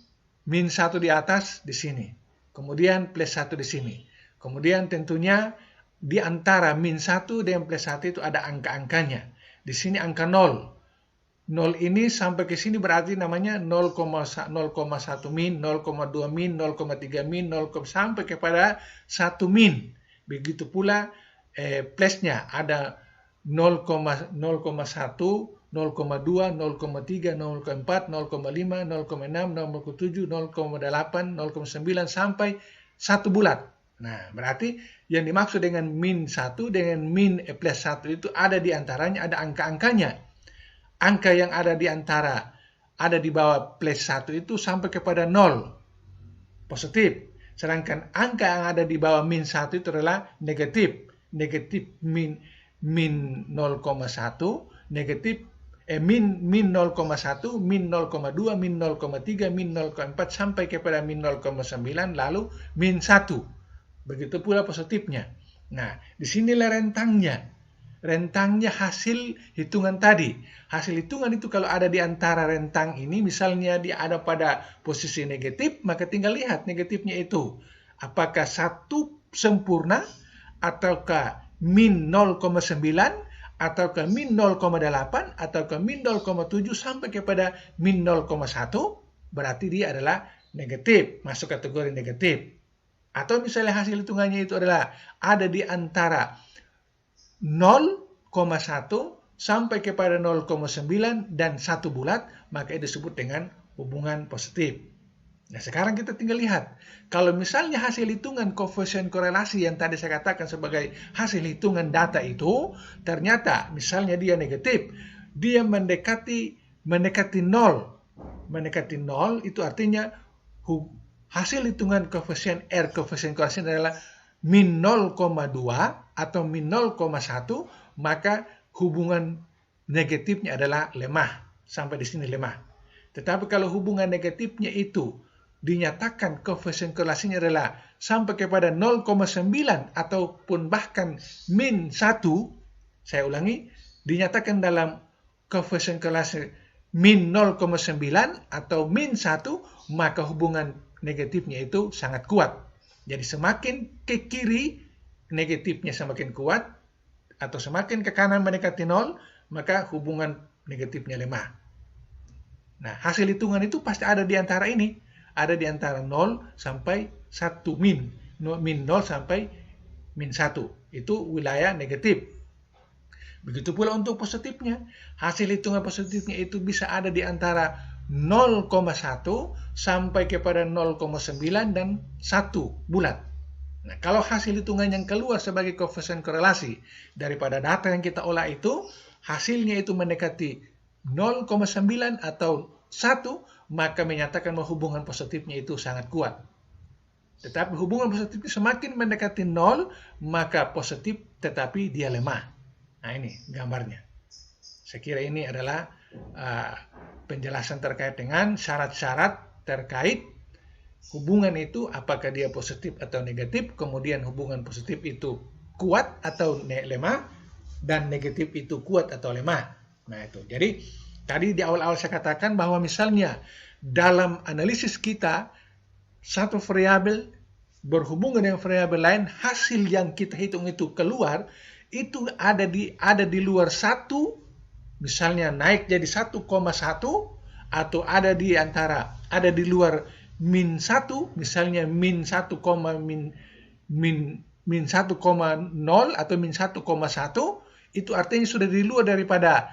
min 1 di atas, di sini. Kemudian plus 1 di sini. Kemudian tentunya di antara min 1 dan plus 1 itu ada angka-angkanya. Di sini angka 0. 0 ini sampai ke sini berarti namanya 0,1 min, 0,2 min, 0,3 min, sampai kepada 1 min. Begitu pula plusnya ada 0,1, 0,2, 0,3, 0,4, 0,5, 0,6, 0,7, 0,8, 0,9 sampai 1 bulat. Nah, berarti yang dimaksud dengan min 1 dengan min plus 1 itu ada di antaranya, ada angka-angkanya. Angka yang ada di antara, ada di bawah plus 1 itu sampai kepada 0, positif. Sedangkan angka yang ada di bawah min 1 itu adalah negatif. Negatif min 0,1, negatif min 0,1, min 0,2, min 0,3, min 0,4 sampai kepada min 0,9, lalu min 1. Begitu pula positifnya. Nah, disinilah rentangnya. Rentangnya hasil hitungan tadi. Hasil hitungan itu kalau ada di antara rentang ini, misalnya dia ada pada posisi negatif, maka tinggal lihat negatifnya itu. Apakah 1 sempurna, ataukah min 0,9, ataukah min 0,8, ataukah min 0,7 sampai kepada min 0,1, berarti dia adalah negatif, masuk kategori negatif. Atau misalnya hasil hitungannya itu adalah ada di antara 0,1 sampai kepada 0,9 dan 1 bulat, maka itu disebut dengan hubungan positif. Nah, sekarang kita tinggal lihat. Kalau misalnya hasil hitungan koefisien korelasi yang tadi saya katakan sebagai hasil hitungan data itu, ternyata misalnya dia negatif, dia mendekati 0. Mendekati 0 itu artinya hasil hitungan koefisien R, koefisien korelasi adalah min 0,2 atau min 0,1, maka hubungan negatifnya adalah lemah. Sampai di sini lemah. Tetapi kalau hubungan negatifnya itu dinyatakan koefisien korelasinya adalah sampai kepada 0,9 ataupun bahkan min 1, saya ulangi, dinyatakan dalam koefisien korelasi min 0,9 atau min 1, maka hubungan negatifnya itu sangat kuat. Jadi semakin ke kiri negatifnya semakin kuat, atau semakin ke kanan mendekati 0, maka hubungan negatifnya lemah. Nah, hasil hitungan itu pasti ada di antara ini. Ada di antara 0 sampai 1 min. Min 0 sampai min 1. Itu wilayah negatif. Begitu pula untuk positifnya. Hasil hitungan positifnya itu bisa ada di antara 0,1 sampai kepada 0,9 dan 1 bulat. Nah, kalau hasil hitungan yang keluar sebagai koefisien korelasi daripada data yang kita olah itu, hasilnya itu mendekati 0,9 atau 1, maka menyatakan bahwa hubungan positifnya itu sangat kuat. Tetapi hubungan positifnya semakin mendekati 0, maka positif tetapi dia lemah. Nah, ini gambarnya. Saya kira ini adalah penjelasan terkait dengan syarat-syarat terkait hubungan itu, apakah dia positif atau negatif, kemudian hubungan positif itu kuat atau lemah, dan negatif itu kuat atau lemah. Nah, itu. Jadi, tadi di awal-awal saya katakan bahwa misalnya dalam analisis kita, satu variabel berhubungan dengan variabel lain, hasil yang kita hitung itu keluar, itu ada di luar 1, misalnya naik jadi 1,1, atau ada di luar min 1, misalnya min 1, min 1,0 atau min 1,1, itu artinya sudah di luar daripada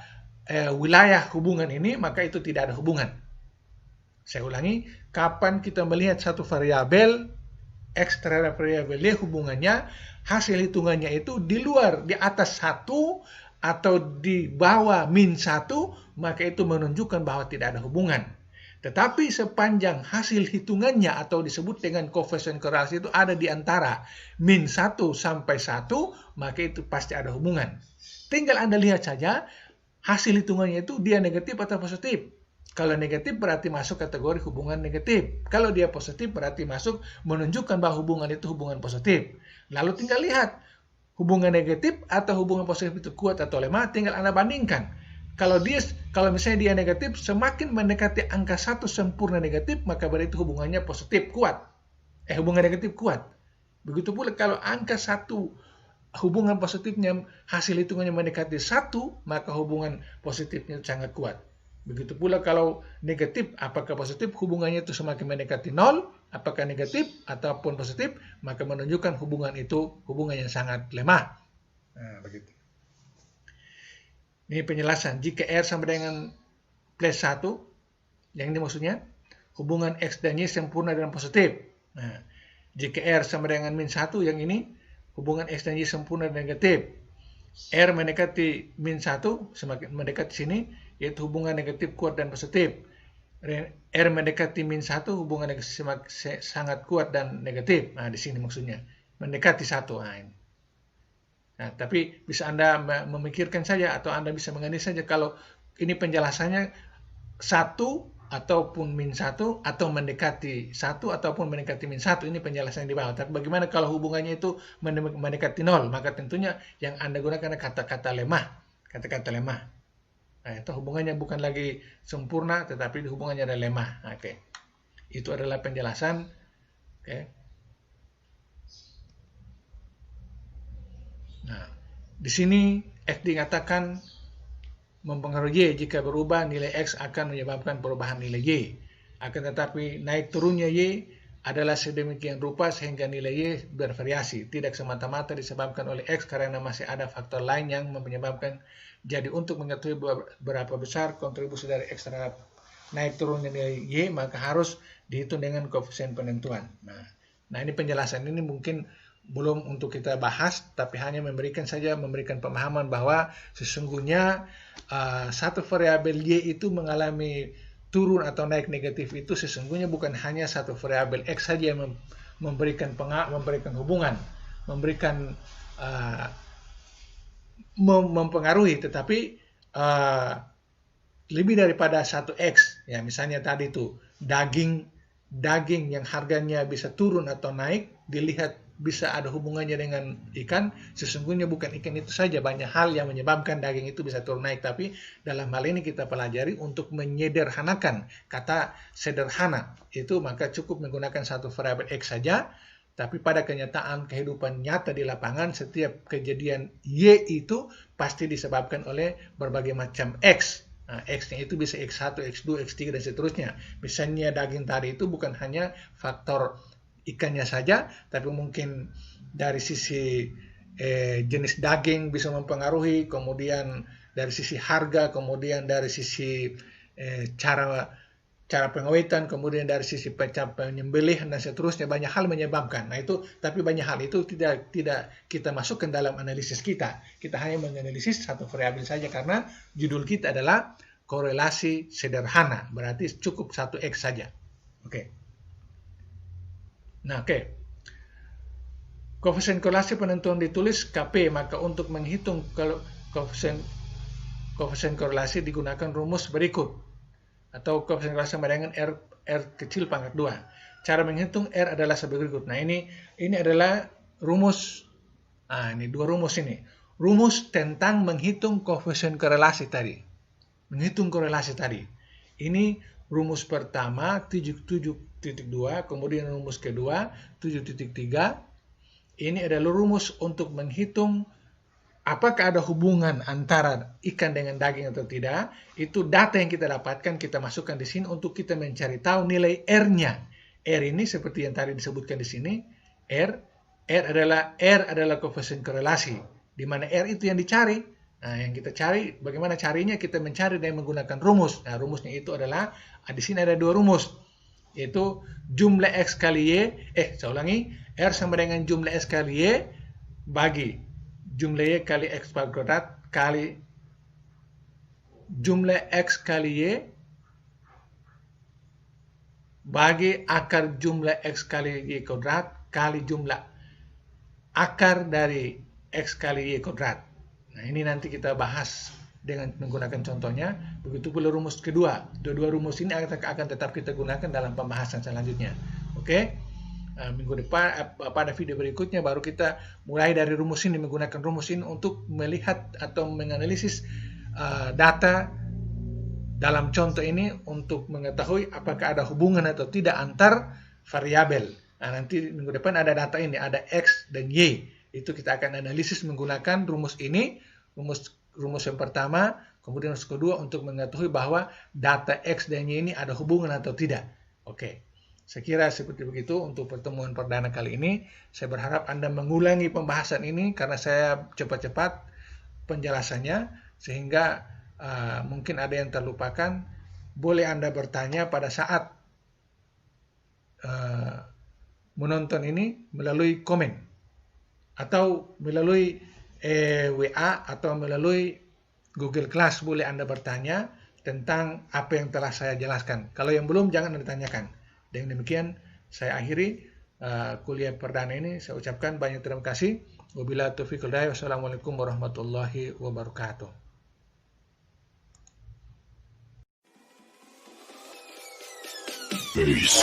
wilayah hubungan ini, maka itu tidak ada hubungan. Saya ulangi, kapan kita melihat satu variabel X terhadap variabel Y hubungannya, hasil hitungannya itu di luar, di atas 1 atau di bawah min 1, maka itu menunjukkan bahwa tidak ada hubungan. Tetapi sepanjang hasil hitungannya atau disebut dengan koefisien korelasi itu ada di antara min 1 sampai 1, maka itu pasti ada hubungan. Tinggal Anda lihat saja hasil hitungannya itu dia negatif atau positif. Kalau negatif berarti masuk kategori hubungan negatif. Kalau dia positif berarti masuk menunjukkan bahwa hubungan itu hubungan positif. Lalu tinggal lihat hubungan negatif atau hubungan positif itu kuat atau lemah, tinggal Anda bandingkan. Kalau misalnya dia negatif, semakin mendekati angka 1 sempurna negatif, maka berarti hubungannya positif kuat. Hubungan negatif kuat. Begitu pula kalau angka 1 hubungan positifnya hasil hitungannya mendekati 1, maka hubungan positifnya sangat kuat. Begitu pula kalau negatif, apakah positif, hubungannya itu semakin mendekati 0, apakah negatif ataupun positif, maka menunjukkan hubungan itu hubungan yang sangat lemah. Nah, begitu. Ini penjelasan, jika R sama dengan plus 1, yang ini maksudnya hubungan X dan Y sempurna dan positif. Nah, jika R sama dengan min 1, yang ini hubungan X dan Y sempurna dan negatif. R mendekati min 1, semakin mendekati sini, yaitu hubungan negatif kuat dan positif. R mendekati min 1, hubungan sangat kuat dan negatif. Nah, di sini maksudnya mendekati 1. Nah, ini. Nah, tapi bisa Anda memikirkan saja atau Anda bisa menganalisis saja kalau ini penjelasannya 1 ataupun min 1 atau mendekati 1 ataupun mendekati min 1, ini penjelasan di bawah. Tapi bagaimana kalau hubungannya itu mendekati 0? Maka tentunya yang Anda gunakan kata-kata lemah. Kata-kata lemah. Nah, itu hubungannya bukan lagi sempurna tetapi hubungannya ada lemah. Oke. Itu adalah penjelasan. Oke. Nah, di sini X dikatakan mempengaruhi Y. Jika berubah, nilai X akan menyebabkan perubahan nilai Y. Akan tetapi naik turunnya Y adalah sedemikian rupa sehingga nilai Y bervariasi. Tidak semata-mata disebabkan oleh X karena masih ada faktor lain yang menyebabkan. Jadi untuk mengetahui berapa besar kontribusi dari X terhadap naik turunnya nilai Y, maka harus dihitung dengan koefisien penentuan. Nah, ini penjelasan ini mungkin belum untuk kita bahas, tapi hanya memberikan pemahaman bahwa sesungguhnya satu variabel Y itu mengalami turun atau naik negatif itu sesungguhnya bukan hanya satu variabel X saja yang memberikan hubungan, mempengaruhi, tetapi lebih daripada satu X. Ya, misalnya tadi itu daging yang harganya bisa turun atau naik, dilihat bisa ada hubungannya dengan ikan. Sesungguhnya bukan ikan itu saja, banyak hal yang menyebabkan daging itu bisa turun naik. Tapi dalam hal ini kita pelajari untuk menyederhanakan kata sederhana itu, maka cukup menggunakan satu variabel X saja. Tapi pada kenyataan kehidupan nyata di lapangan, setiap kejadian Y itu pasti disebabkan oleh berbagai macam X. Nah, X-nya itu bisa X1, X2, X3 dan seterusnya. Misalnya daging tadi itu bukan hanya faktor ikannya saja, tapi mungkin dari sisi jenis daging bisa mempengaruhi, kemudian dari sisi harga, kemudian dari sisi cara pengawetan, kemudian dari sisi penyembelihan dan seterusnya, banyak hal menyebabkan. Nah itu, tapi banyak hal itu tidak kita masukkan dalam analisis kita. Kita hanya menganalisis satu variabel saja karena judul kita adalah korelasi sederhana, berarti cukup satu X saja. Oke. Nah, koefisien korelasi penentuan ditulis Kp, maka untuk menghitung koefisien korelasi digunakan rumus berikut, atau koefisien korelasi sama dengan R kecil pangkat 2. Cara menghitung R adalah sebagai berikut. Nah, ini adalah rumus. Nah, ini dua rumus ini. Rumus tentang menghitung koefisien korelasi tadi. Ini rumus pertama 77.2, kemudian rumus kedua 7.3. Ini adalah rumus untuk menghitung apakah ada hubungan antara ikan dengan daging atau tidak. Itu data yang kita dapatkan, kita masukkan di sini untuk kita mencari tahu nilai R-nya. R ini seperti yang tadi disebutkan di sini, R adalah koefisien korelasi, di mana R itu yang dicari. Nah, yang kita cari, bagaimana carinya? Kita mencari dengan menggunakan rumus. Nah, rumusnya itu adalah, di sini ada dua rumus, yaitu jumlah X kali Y, saya ulangi, R sama dengan jumlah X kali Y bagi jumlah Y kali X kuadrat kali jumlah X kali Y bagi akar jumlah X kali Y kuadrat kali jumlah akar dari X kali Y kuadrat. Nah, ini nanti kita bahas dengan menggunakan contohnya. Begitu pula rumus kedua. Dua rumus ini akan tetap kita gunakan dalam pembahasan selanjutnya. Oke? Minggu depan, pada video berikutnya baru kita mulai dari rumus ini, menggunakan rumus ini untuk melihat atau menganalisis data dalam contoh ini untuk mengetahui apakah ada hubungan atau tidak antar variabel. Nah, nanti minggu depan ada data ini, ada X dan Y. Itu kita akan analisis menggunakan rumus ini, rumus yang pertama, kemudian rumus kedua untuk mengetahui bahwa data X dan Y ini ada hubungan atau tidak. Oke, saya kira seperti begitu untuk pertemuan perdana kali ini. Saya berharap Anda mengulangi pembahasan ini karena saya cepat-cepat penjelasannya, sehingga mungkin ada yang terlupakan. Boleh Anda bertanya pada saat menonton ini melalui komen atau melalui WA atau melalui Google Class. Boleh Anda bertanya tentang apa yang telah saya jelaskan. Kalau yang belum, jangan Anda tanyakan. Dengan demikian saya akhiri kuliah perdana ini. Saya ucapkan banyak terima kasih. Wabillahi taufiq wal hidayah. Wassalamualaikum warahmatullahi wabarakatuh. Peace.